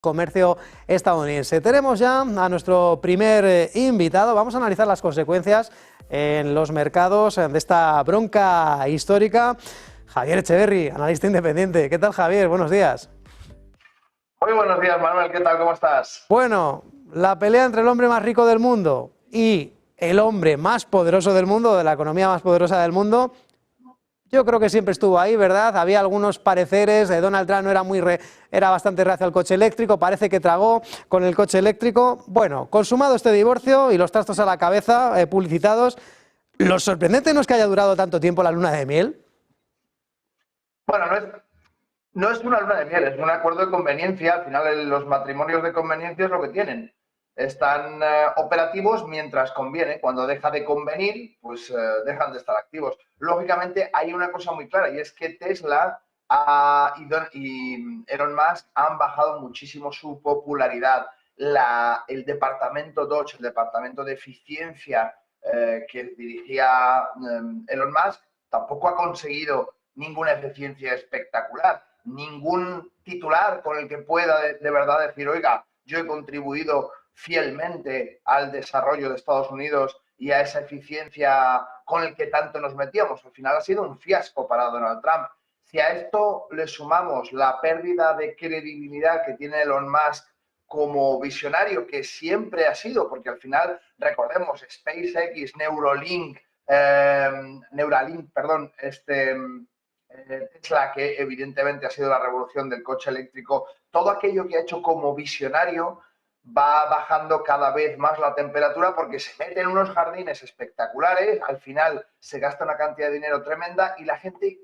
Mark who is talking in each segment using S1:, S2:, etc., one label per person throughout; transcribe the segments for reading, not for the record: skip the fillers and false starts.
S1: comercio estadounidense. Tenemos ya a nuestro primer invitado. Vamos a analizar las consecuencias en los mercados de esta bronca histórica. Javier Echeverri, analista independiente. ¿Qué tal, Javier? Buenos días.
S2: Muy buenos días, Manuel. ¿Qué tal? ¿Cómo estás?
S1: Bueno, la pelea entre el hombre más rico del mundo y el hombre más poderoso del mundo, de la economía más poderosa del mundo, yo creo que siempre estuvo ahí, ¿verdad? Había algunos pareceres, de Donald Trump no era bastante reacio al coche eléctrico, parece que tragó con el coche eléctrico. Bueno, consumado este divorcio y los trastos a la cabeza publicitados, lo sorprendente no es que haya durado tanto tiempo la luna de miel.
S2: Bueno, no es una luna de miel, es un acuerdo de conveniencia. Al final, los matrimonios de conveniencia es lo que tienen. Están operativos mientras conviene. Cuando deja de convenir, pues dejan de estar activos. Lógicamente, hay una cosa muy clara y es que Tesla y Elon Musk han bajado muchísimo su popularidad. El departamento Dodge, el departamento de eficiencia que dirigía Elon Musk, tampoco ha conseguido ninguna eficiencia espectacular, ningún titular con el que pueda de verdad decir, oiga, yo he contribuido fielmente al desarrollo de Estados Unidos y a esa eficiencia con el que tanto nos metíamos. Al final ha sido un fiasco para Donald Trump. Si a esto le sumamos la pérdida de credibilidad que tiene Elon Musk como visionario, que siempre ha sido, porque al final, recordemos, SpaceX, Neuralink, perdón, Tesla, que evidentemente ha sido la revolución del coche eléctrico, todo aquello que ha hecho como visionario va bajando cada vez más la temperatura porque se mete en unos jardines espectaculares, al final se gasta una cantidad de dinero tremenda y la gente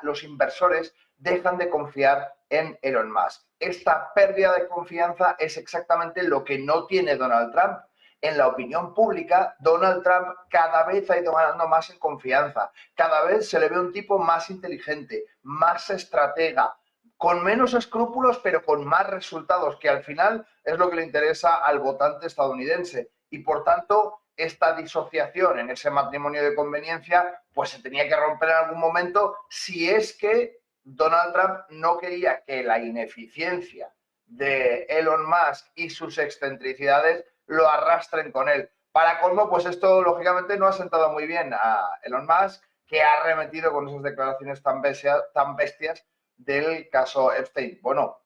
S2: los inversores dejan de confiar en Elon Musk. Esta pérdida de confianza es exactamente lo que no tiene Donald Trump. En la opinión pública, Donald Trump cada vez ha ido ganando más en confianza. Cada vez se le ve un tipo más inteligente, más estratega, con menos escrúpulos, pero con más resultados, que al final es lo que le interesa al votante estadounidense. Y por tanto, esta disociación en ese matrimonio de conveniencia, pues se tenía que romper en algún momento si es que Donald Trump no quería que la ineficiencia de Elon Musk y sus excentricidades lo arrastren con él. Para colmo, pues esto lógicamente no ha sentado muy bien a Elon Musk, que ha arremetido con esas declaraciones tan bestias del caso Epstein. Bueno,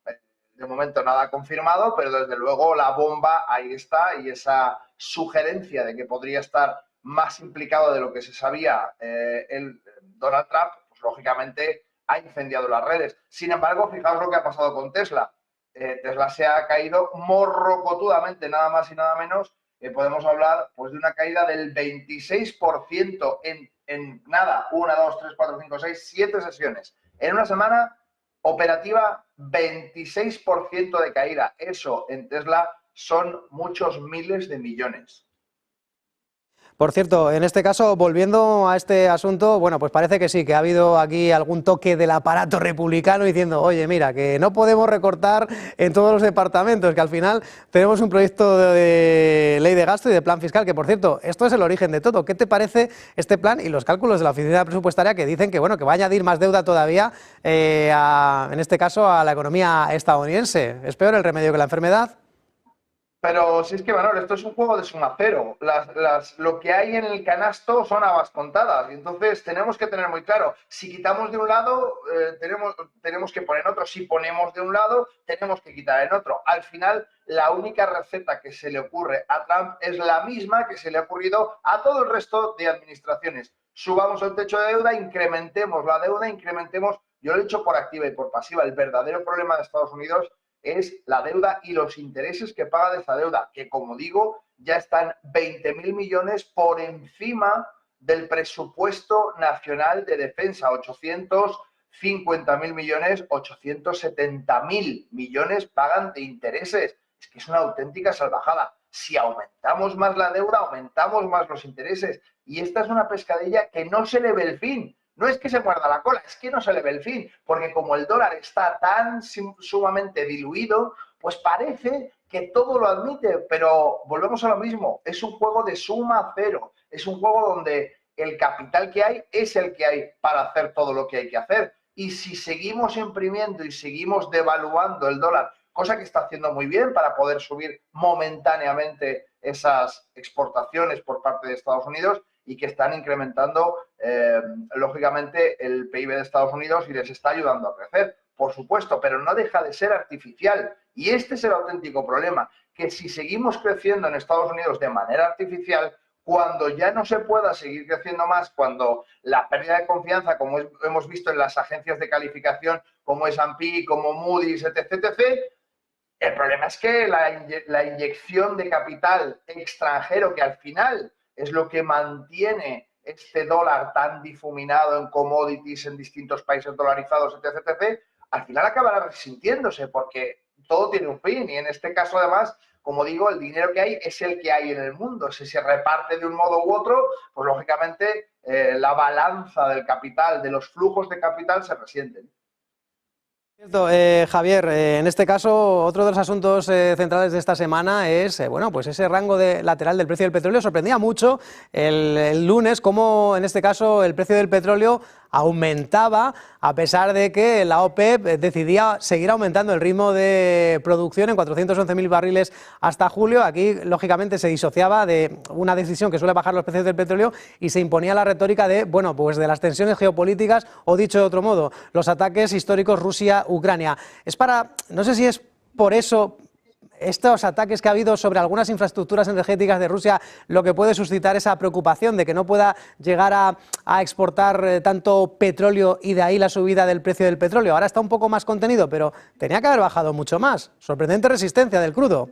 S2: de momento nada confirmado, pero desde luego la bomba ahí está y esa sugerencia de que podría estar más implicado de lo que se sabía Donald Trump, pues lógicamente ha incendiado las redes. Sin embargo, fijaos lo que ha pasado con Tesla. Tesla se ha caído morrocotudamente, nada más y nada menos. Podemos hablar pues, de una caída del 26% en nada, 1, 2, 3, 4, 5, 6, 7 sesiones. En una semana operativa, 26% de caída. Eso en Tesla son muchos miles de millones.
S1: Por cierto, en este caso, volviendo a este asunto, bueno, pues parece que sí, que ha habido aquí algún toque del aparato republicano diciendo, oye, mira, que no podemos recortar en todos los departamentos, que al final tenemos un proyecto de ley de gasto y de plan fiscal, que por cierto, esto es el origen de todo. ¿Qué te parece este plan y los cálculos de la oficina presupuestaria que dicen que, bueno, que va a añadir más deuda todavía, en este caso, a la economía estadounidense? ¿Es peor el remedio que la enfermedad?
S2: Pero si es que, Manuel, esto es un juego de suma cero. Lo que hay en el canasto son habas contadas. Y entonces tenemos que tener muy claro, si quitamos de un lado, tenemos que poner en otro. Si ponemos de un lado, tenemos que quitar en otro. Al final, la única receta que se le ocurre a Trump es la misma que se le ha ocurrido a todo el resto de administraciones. Subamos el techo de deuda, incrementemos la deuda, yo lo he dicho por activa y por pasiva, el verdadero problema de Estados Unidos es la deuda y los intereses que paga de esa deuda, que como digo, ya están 20.000 millones por encima del presupuesto nacional de defensa, 850.000 millones, 870.000 millones pagan de intereses. Es que es una auténtica salvajada. Si aumentamos más la deuda, aumentamos más los intereses. Y esta es una pescadilla que no se le ve el fin. No es que se muerda la cola, es que no se le ve el fin, porque como el dólar está tan sumamente diluido, pues parece que todo lo admite, pero volvemos a lo mismo, es un juego de suma cero, es un juego donde el capital que hay es el que hay para hacer todo lo que hay que hacer. Y si seguimos imprimiendo y seguimos devaluando el dólar cosa que está haciendo muy bien para poder subir momentáneamente esas exportaciones por parte de Estados Unidos y que están incrementando, lógicamente, el PIB de Estados Unidos y les está ayudando a crecer, por supuesto, pero no deja de ser artificial. Y este es el auténtico problema, que si seguimos creciendo en Estados Unidos de manera artificial, cuando ya no se pueda seguir creciendo más, cuando la pérdida de confianza, como hemos visto en las agencias de calificación como S&P, como Moody's, etc., etc., el problema es que la inyección de capital extranjero, que al final es lo que mantiene este dólar tan difuminado en commodities en distintos países dolarizados, etc., etc., al final acabará resintiéndose porque todo tiene un fin y en este caso además, como digo, el dinero que hay es el que hay en el mundo. Si se reparte de un modo u otro, pues lógicamente la balanza del capital, de los flujos de capital se resienten.
S1: Cierto, Javier, en este caso otro de los asuntos centrales de esta semana es bueno, pues ese rango lateral del precio del petróleo. Sorprendía mucho el lunes cómo en este caso el precio del petróleo aumentaba a pesar de que la OPEP decidía seguir aumentando el ritmo de producción en 411.000 barriles hasta julio. Aquí, lógicamente, se disociaba de una decisión que suele bajar los precios del petróleo y se imponía la retórica de, bueno, pues de las tensiones geopolíticas o, dicho de otro modo, los ataques históricos Rusia-Ucrania. No sé si es por eso estos ataques que ha habido sobre algunas infraestructuras energéticas de Rusia, lo que puede suscitar esa preocupación de que no pueda llegar a exportar tanto petróleo y de ahí la subida del precio del petróleo. Ahora está un poco más contenido, pero tenía que haber bajado mucho más. Sorprendente resistencia del crudo.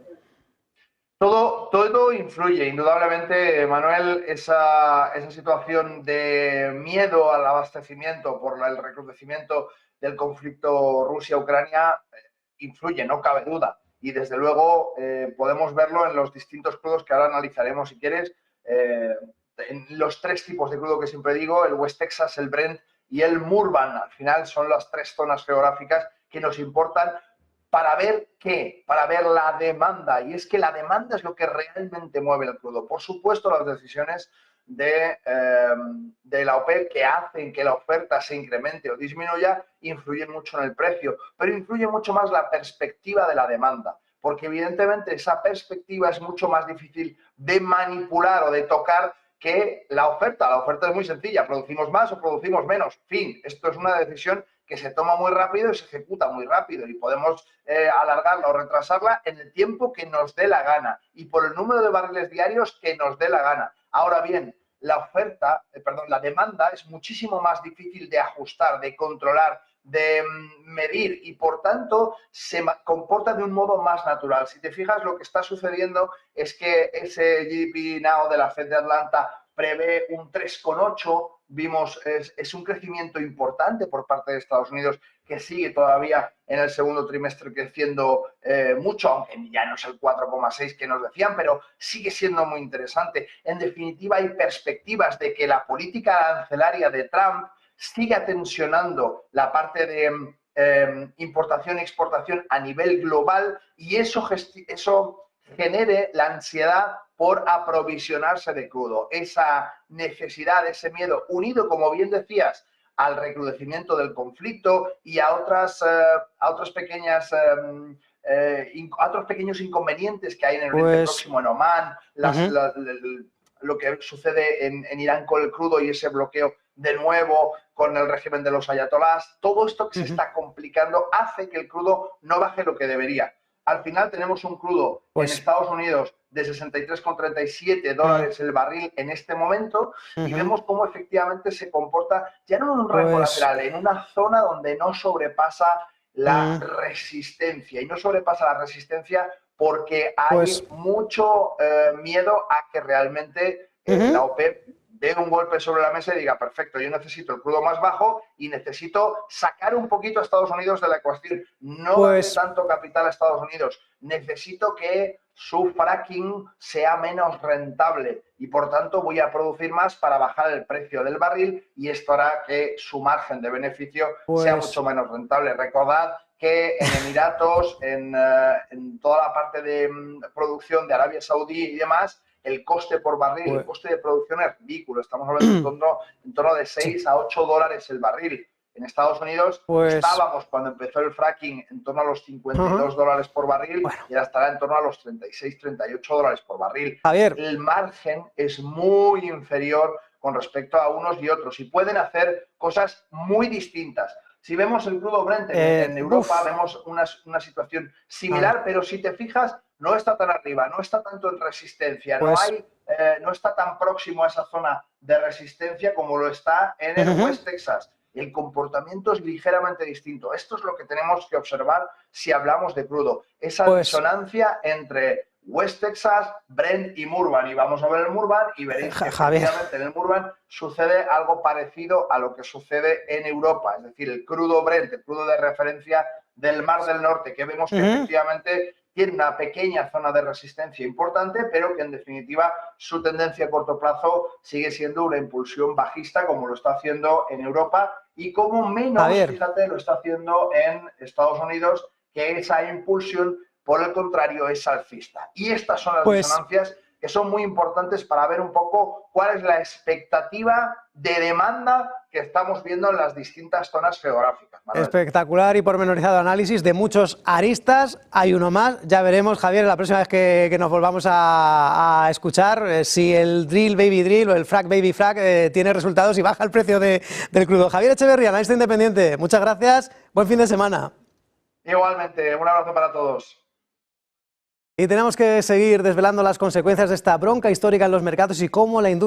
S2: Todo influye, indudablemente, Manuel, esa situación de miedo al abastecimiento por el recrudecimiento del conflicto Rusia-Ucrania influye, no cabe duda. Y desde luego podemos verlo en los distintos crudos que ahora analizaremos, si quieres, en los tres tipos de crudo que siempre digo, el West Texas, el Brent y el Murban. Al final son las tres zonas geográficas que nos importan. ¿Para ver qué? Para ver la demanda. Y es que la demanda es lo que realmente mueve el crudo. Por supuesto, las decisiones de la OPEP que hacen que la oferta se incremente o disminuya influyen mucho en el precio, pero influye mucho más la perspectiva de la demanda, porque evidentemente esa perspectiva es mucho más difícil de manipular o de tocar que la oferta. La oferta es muy sencilla, producimos más o producimos menos. Fin, esto es una decisión que se toma muy rápido y se ejecuta muy rápido y podemos alargarla o retrasarla en el tiempo que nos dé la gana y por el número de barriles diarios que nos dé la gana. Ahora bien, la demanda es muchísimo más difícil de ajustar, de controlar, de medir y por tanto se comporta de un modo más natural. Si te fijas, lo que está sucediendo es que ese GDP Now de la Fed de Atlanta prevé un 3,8, vimos, es un crecimiento importante por parte de Estados Unidos que sigue todavía en el segundo trimestre creciendo mucho, aunque ya no es el 4,6 que nos decían, pero sigue siendo muy interesante. En definitiva, hay perspectivas de que la política arancelaria de Trump siga tensionando la parte de importación y exportación a nivel global y eso genere la ansiedad por aprovisionarse de crudo. Esa necesidad, ese miedo, unido, como bien decías, al recrudecimiento del conflicto y a otros pequeños inconvenientes que hay en el Oriente Próximo, en Omán, lo que sucede en Irán con el crudo y ese bloqueo de nuevo con el régimen de los ayatolás, todo esto que se está complicando hace que el crudo no baje lo que debería. Al final tenemos un crudo en Estados Unidos de 63,37 dólares el barril en este momento y vemos cómo efectivamente se comporta ya no en un rango lateral, en una zona donde no sobrepasa la resistencia. Y no sobrepasa la resistencia porque hay mucho miedo a que realmente la OPEP dé un golpe sobre la mesa y diga, perfecto, yo necesito el crudo más bajo y necesito sacar un poquito a Estados Unidos de la ecuación. No darle tanto capital a Estados Unidos. Necesito que su fracking sea menos rentable y por tanto voy a producir más para bajar el precio del barril y esto hará que su margen de beneficio sea mucho menos rentable. Recordad que en Emiratos, en toda la parte de producción de Arabia Saudí y demás, el coste por barril, el coste de producción es ridículo. Estamos hablando en torno de 6 a 8 dólares el barril. En Estados Unidos estábamos, cuando empezó el fracking, en torno a los 52 dólares por barril, y ahora estará en torno a los 36, 38 dólares por barril.
S1: Javier.
S2: El margen es muy inferior con respecto a unos y otros, y pueden hacer cosas muy distintas. Si vemos el crudo Brent en Europa, vemos una situación similar, pero si te fijas, no está tan arriba, no está tanto en resistencia, no está tan próximo a esa zona de resistencia como lo está en el West Texas. El comportamiento es ligeramente distinto. Esto es lo que tenemos que observar si hablamos de crudo. Esa disonancia entre West Texas, Brent y Murban. Y vamos a ver el Murban y veréis que efectivamente en el Murban sucede algo parecido a lo que sucede en Europa. Es decir, el crudo Brent, el crudo de referencia del Mar del Norte, que vemos que efectivamente tiene una pequeña zona de resistencia importante, pero que en definitiva su tendencia a corto plazo sigue siendo una impulsión bajista, como lo está haciendo en Europa y como menos, fíjate, lo está haciendo en Estados Unidos, que esa impulsión, por el contrario, es alcista. Y estas son las disonancias que son muy importantes para ver un poco cuál es la expectativa de demanda que estamos viendo en las distintas zonas geográficas. Manuel.
S1: Espectacular y pormenorizado análisis de muchos aristas. Hay uno más, ya veremos, Javier, la próxima vez que nos volvamos a escuchar, si el drill baby drill o el frac baby frac tiene resultados y baja el precio del crudo. Javier Echeverría, analista independiente, muchas gracias, buen fin de semana.
S2: Igualmente, un abrazo para todos.
S1: Y tenemos que seguir desvelando las consecuencias de esta bronca histórica en los mercados y cómo la industria